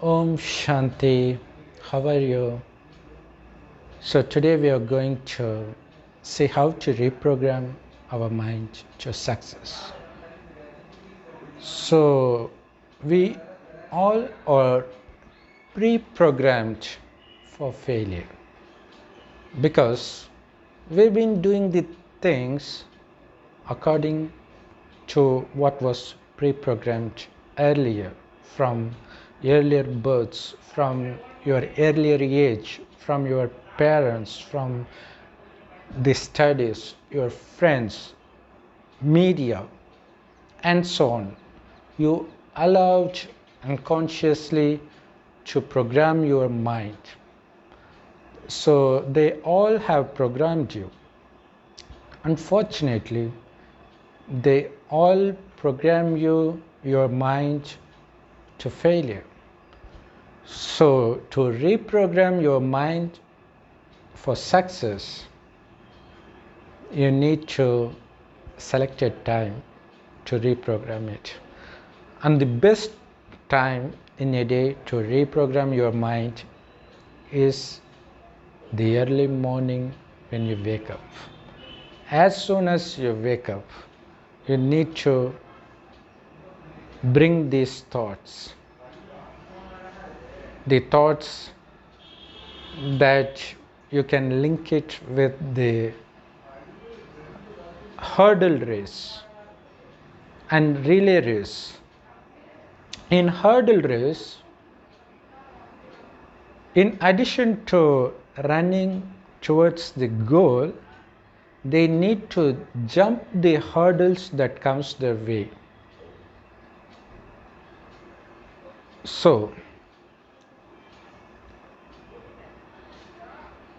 Om Shanti, how are you? So today we are going to see how to reprogram our mind to success. So we all are pre-programmed for failure because we've been doing the things according to what was pre-programmed earlier from earlier births, from your earlier age, from your parents, from the studies, your friends, media, and so on. You allowed unconsciously to program your mind. So they all have programmed you. Unfortunately, they all program your mind to failure. So to reprogram your mind for success, you need to select a time to reprogram it. And the best time in a day to reprogram your mind is the early morning when you wake up. As soon as you wake up, you need to bring these thoughts. The thoughts that you can link it with the hurdle race and relay race. In hurdle race, in addition to running towards the goal, they need to jump the hurdles that comes their way. So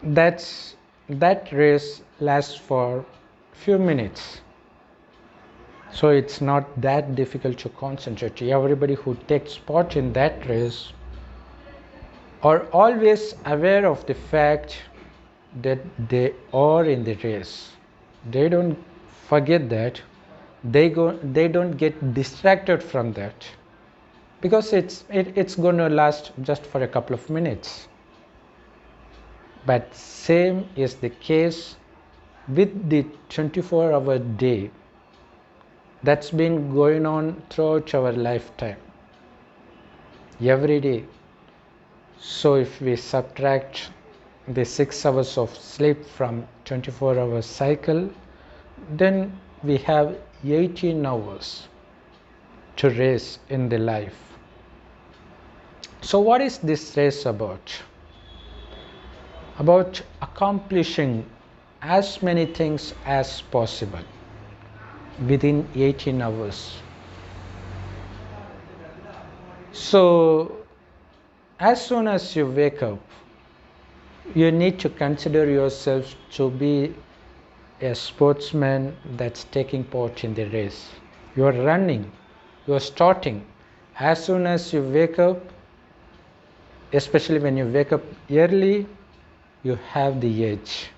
that race lasts for few minutes. So it's not that difficult to concentrate. Everybody who takes part in that race are always aware of the fact that they are in the race. They don't forget that. They don't get distracted from that because it's going to last just for a couple of minutes. But same is the case with the 24-hour day that's been going on throughout our lifetime, every day. So if we subtract the 6 hours of sleep from 24-hour cycle, then we have 18 hours to race in the life. So what is this race about? About accomplishing as many things as possible within 18 hours. So as soon as you wake up, you need to consider yourself to be a sportsman that's taking part in the race. You are running, you are starting. As soon as you wake up, especially when you wake up early, you have the edge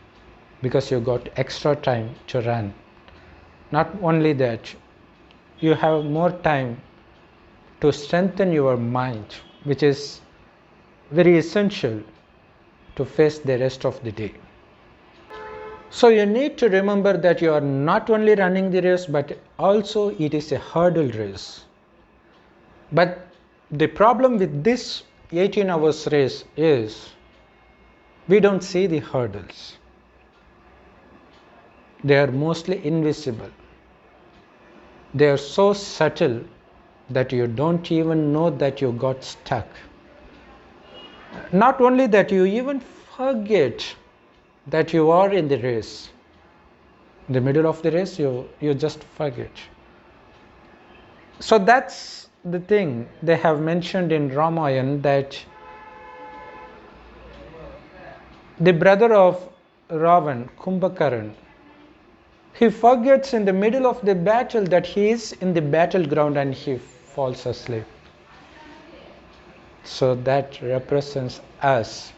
because you got extra time to run. Not only that, you have more time to strengthen your mind, which is very essential to face the rest of the day. So you need to remember that you are not only running the race, but also it is a hurdle race. But the problem with this 18 hours race is we don't see the hurdles. They are mostly invisible. They are so subtle that you don't even know that you got stuck. Not only that, you even forget that you are in the race. In the middle of the race, you just forget. So that's the thing they have mentioned in Ramayana, that the brother of Ravan, Kumbhakaran, he forgets in the middle of the battle that he is in the battleground and he falls asleep. So that represents us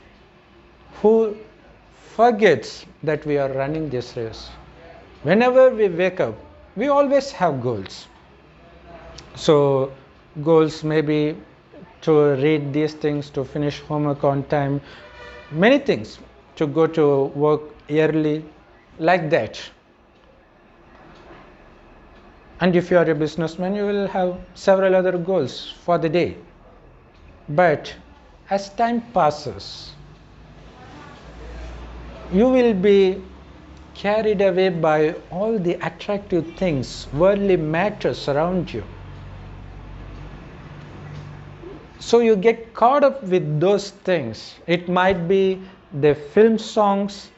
who forgets that we are running this race. Whenever we wake up, we always have goals. So goals may be to read these things, to finish homework on time, many things, to go to work early, like that. And if you are a businessman, you will have several other goals for the day. But as time passes, you will be carried away by all the attractive things, worldly matters around you. So you get caught up with those things. It might be the film songs,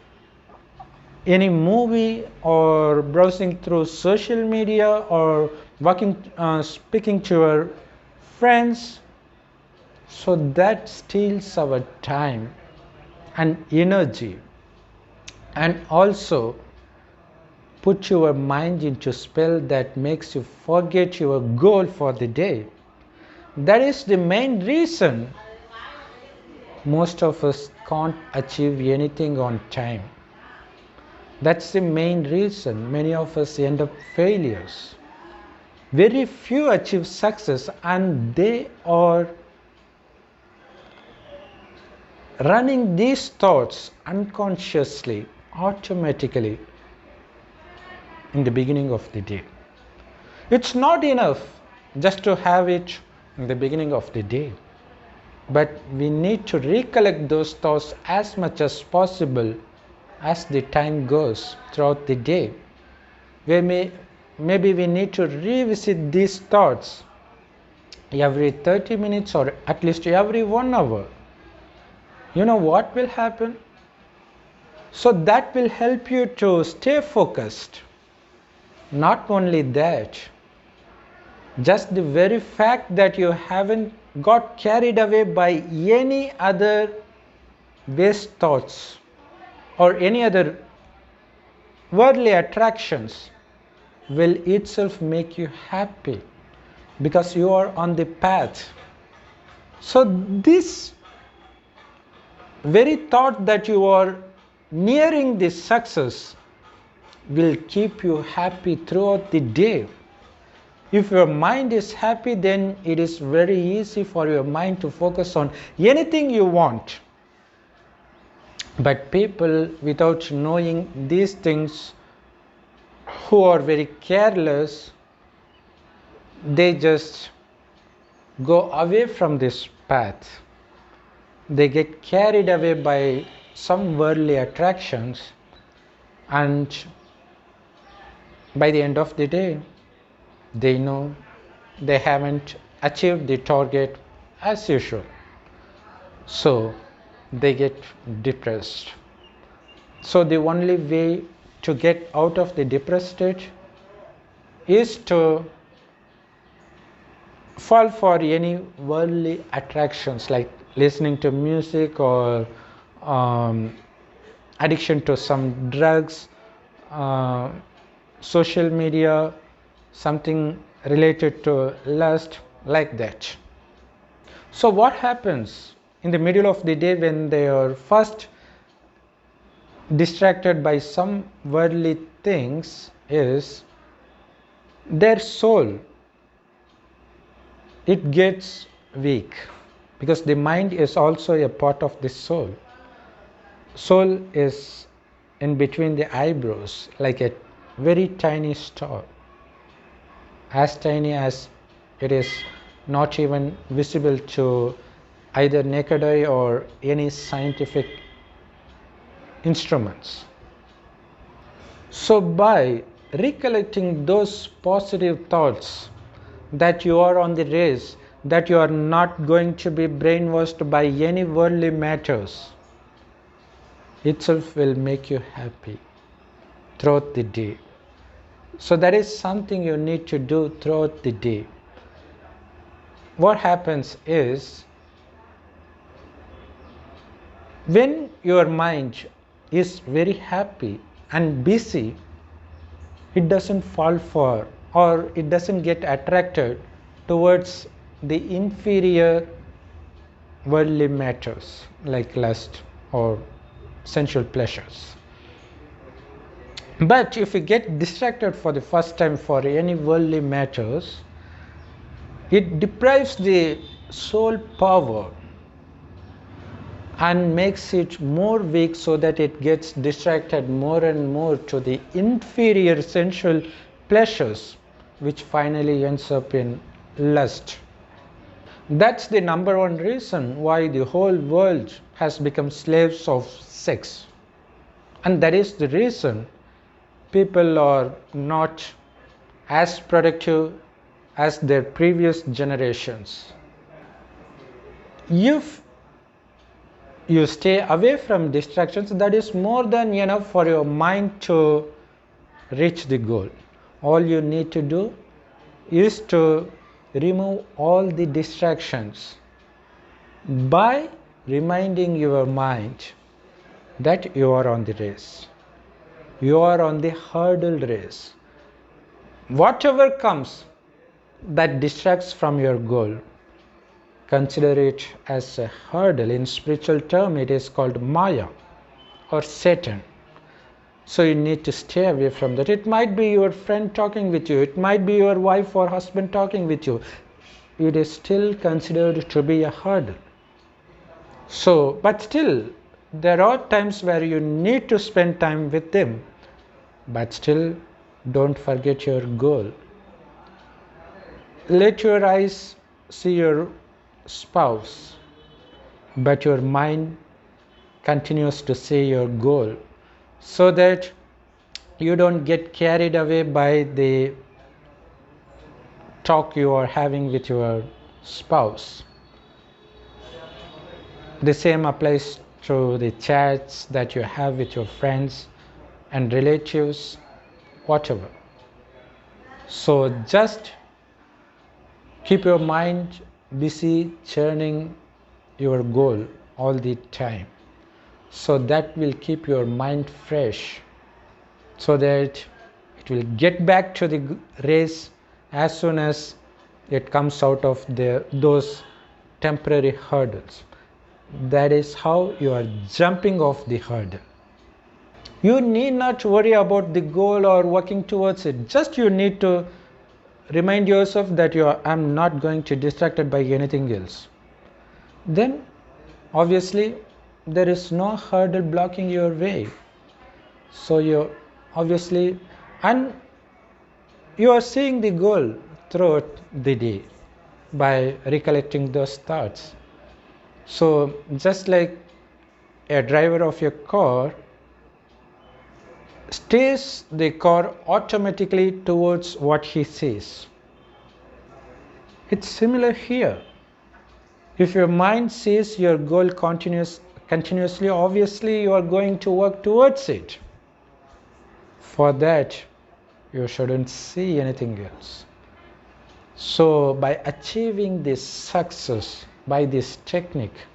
any movie, or browsing through social media, or speaking to your friends. So that steals our time and energy, and also put your mind into spell that makes you forget your goal for the day. That is the main reason most of us can't achieve anything on time. That's the main reason many of us end up failures. Very few achieve success, and they are running these thoughts unconsciously, automatically in the beginning of the day. It's not enough just to have it in the beginning of the day, but we need to recollect those thoughts as much as possible as the time goes throughout the day. Maybe we need to revisit these thoughts every 30 minutes or at least every 1 hour. You know what will happen? So that will help you to stay focused. Not only that, just the very fact that you haven't got carried away by any other waste thoughts or any other worldly attractions will itself make you happy, because you are on the path. So this very thought that you are nearing this success will keep you happy throughout the day. If your mind is happy, then it is very easy for your mind to focus on anything you want. But people, without knowing these things, who are very careless, they just go away from this path. They get carried away by some worldly attractions, and by the end of the day, they know they haven't achieved the target as usual. So they get depressed. So the only way to get out of the depressed state is to fall for any worldly attractions, like listening to music, or addiction to some drugs, social media, something related to lust, like that. So what happens in the middle of the day when they are first distracted by some worldly things is their soul, it gets weak, because the mind is also a part of the soul. Soul is in between the eyebrows, like a very tiny star, as tiny as it is not even visible to either naked eye or any scientific instruments. So by recollecting those positive thoughts, that you are on the race, that you are not going to be brainwashed by any worldly matters, itself will make you happy throughout the day. So that is something you need to do throughout the day. What happens is, when your mind is very happy and busy, it doesn't fall for, or it doesn't get attracted towards the inferior worldly matters like lust or sensual pleasures. But if you get distracted for the first time for any worldly matters, it deprives the soul power and makes it more weak so that it gets distracted more and more to the inferior sensual pleasures, which finally ends up in lust. That's the number one reason why the whole world has become slaves of sex. And that is the reason people are not as productive as their previous generations. If you stay away from distractions, that is more than enough for your mind to reach the goal. All you need to do is to remove all the distractions by reminding your mind that you are on the race. You are on the hurdle race. Whatever comes that distracts from your goal, consider it as a hurdle. In spiritual term, it is called Maya or Satan. So you need to stay away from that. It might be your friend talking with you. It might be your wife or husband talking with you. It is still considered to be a hurdle. So, but still, there are times where you need to spend time with them. But still, don't forget your goal. Let your eyes see your spouse, but your mind continues to see your goal, so that you don't get carried away by the talk you are having with your spouse. The same applies to the chats that you have with your friends and relatives, whatever. So just keep your mind busy churning your goal all the time. So that will keep your mind fresh, so that it will get back to the race as soon as it comes out of those temporary hurdles. That is how you are jumping off the hurdle. You need not worry about the goal or working towards it. Just you need to remind yourself that I'm not going to be distracted by anything else. Then obviously there is no hurdle blocking your way. So you obviously, and you are seeing the goal throughout the day by recollecting those thoughts. So just like a driver of your car steers the car automatically towards what he sees. It's similar here. If your mind sees your goal continuously, obviously you are going to work towards it. For that, you shouldn't see anything else. So by achieving this success, by this technique,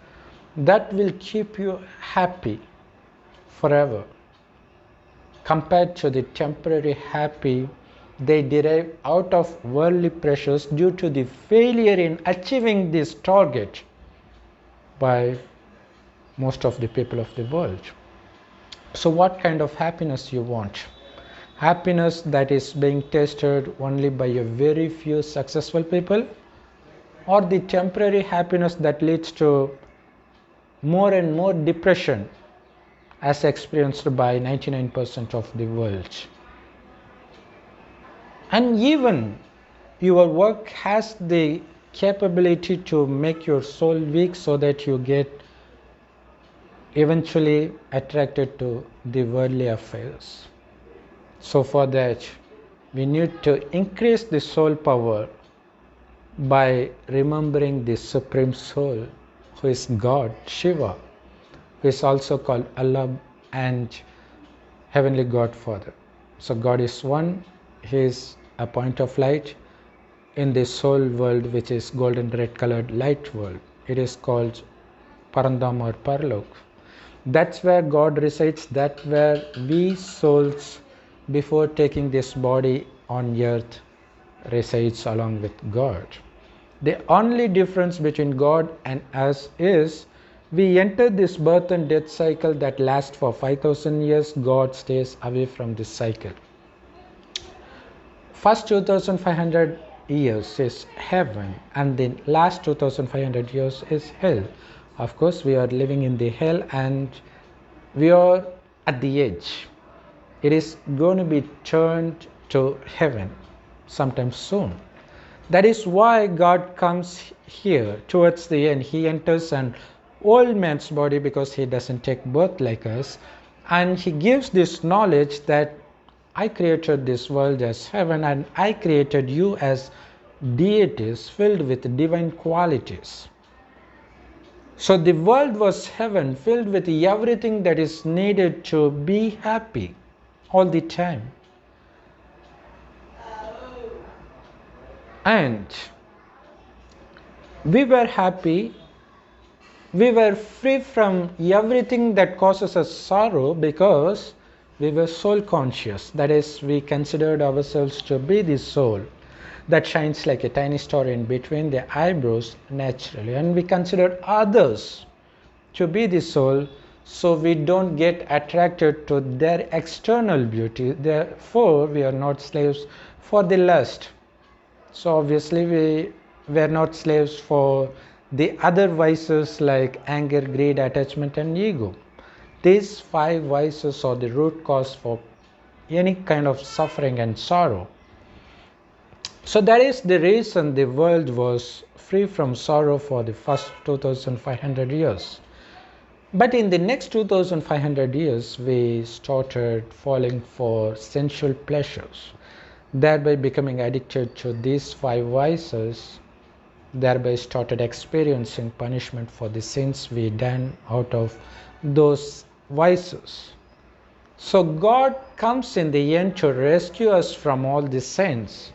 that will keep you happy forever. Compared to the temporary happy they derive out of worldly pressures due to the failure in achieving this target by most of the people of the world. So what kind of happiness you want? Happiness that is being tasted only by a very few successful people, or the temporary happiness that leads to more and more depression as experienced by 99% of the world? And even your work has the capability to make your soul weak so that you get eventually attracted to the worldly affairs. So for that, we need to increase the soul power by remembering the Supreme Soul, who is God, Shiva, who is also called Allah and Heavenly Godfather. So God is one, He is a point of light in the soul world, which is golden red colored light world. It is called Parandam or Parlok. That's where God resides, that's where we souls, before taking this body on earth, resides along with God. The only difference between God and us is we enter this birth and death cycle that lasts for 5,000 years. God stays away from this cycle. First 2,500 years is heaven and the last 2500 years is hell. Of course, we are living in the hell and we are at the edge. It is going to be turned to heaven sometime soon. That is why God comes here towards the end. He enters an old man's body because he doesn't take birth like us, and he gives this knowledge that I created this world as heaven and I created you as deities filled with divine qualities. So the world was heaven, filled with everything that is needed to be happy all the time. And we were happy, we were free from everything that causes us sorrow because we were soul conscious. That is, we considered ourselves to be the soul that shines like a tiny star in between the eyebrows naturally, and we considered others to be the soul, so we don't get attracted to their external beauty. Therefore, we are not slaves for the lust. So obviously we were not slaves for the other vices like anger, greed, attachment and ego. These 5 vices are the root cause for any kind of suffering and sorrow. So that is the reason the world was free from sorrow for the first 2500 years. But in the next 2500 years, we started falling for sensual pleasures, thereby becoming addicted to these 5 vices, thereby started experiencing punishment for the sins we done out of those vices. So God comes in the end to rescue us from all the sins,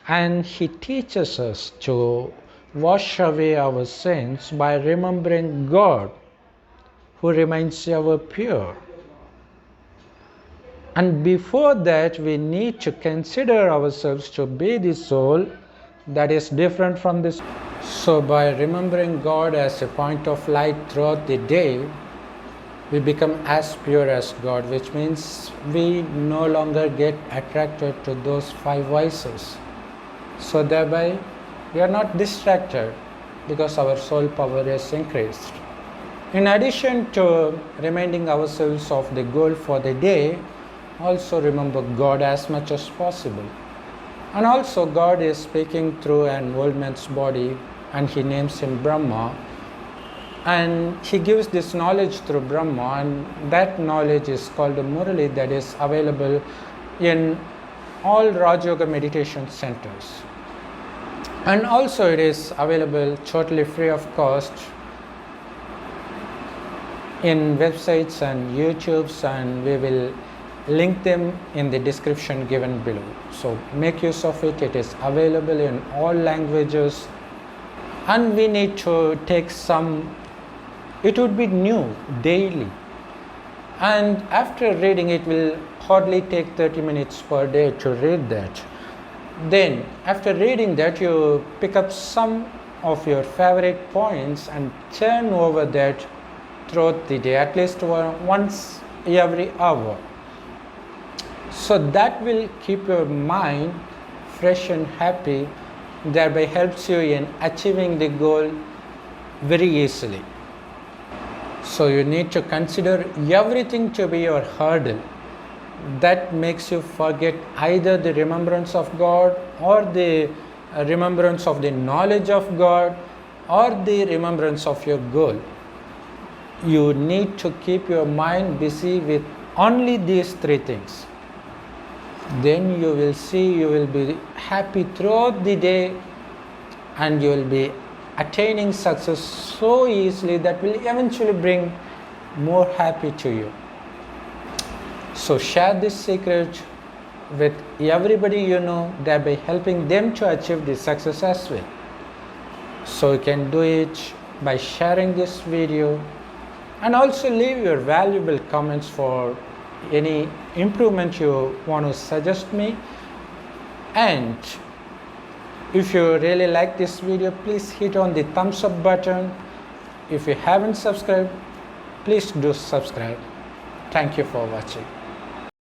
and He teaches us to wash away our sins by remembering God, who remains ever pure. And before that, we need to consider ourselves to be the soul that is different from this. So by remembering God as a point of light throughout the day, we become as pure as God, which means we no longer get attracted to those 5 vices. So thereby, we are not distracted because our soul power is increased. In addition to reminding ourselves of the goal for the day, also remember God as much as possible. And also God is speaking through an old man's body, and He names him Brahma, and He gives this knowledge through Brahma, and that knowledge is called the Murli, that is available in all Raj Yoga meditation centers. And also it is available totally free of cost in websites and YouTubes, and we will link them in the description given below. So make use of it. It is available in all languages, and we need to take some, it would be new daily, and after reading it will hardly take 30 minutes per day to read that. Then after reading that, you pick up some of your favorite points and turn over that throughout the day, at least once every hour. So that will keep your mind fresh and happy, thereby helps you in achieving the goal very easily. So you need to consider everything to be your hurdle that makes you forget either the remembrance of God, or the remembrance of the knowledge of God, or the remembrance of your goal. You need to keep your mind busy with only these 3 things. Then you will see you will be happy throughout the day, and you will be attaining success so easily that will eventually bring more happy to you. So share this secret with everybody you know, thereby helping them to achieve this success as well. So you can do it by sharing this video, and also leave your valuable comments for any improvement you want to suggest me. And if you really like this video, please hit on the thumbs up button. If you haven't subscribed, please do subscribe. Thank you for watching.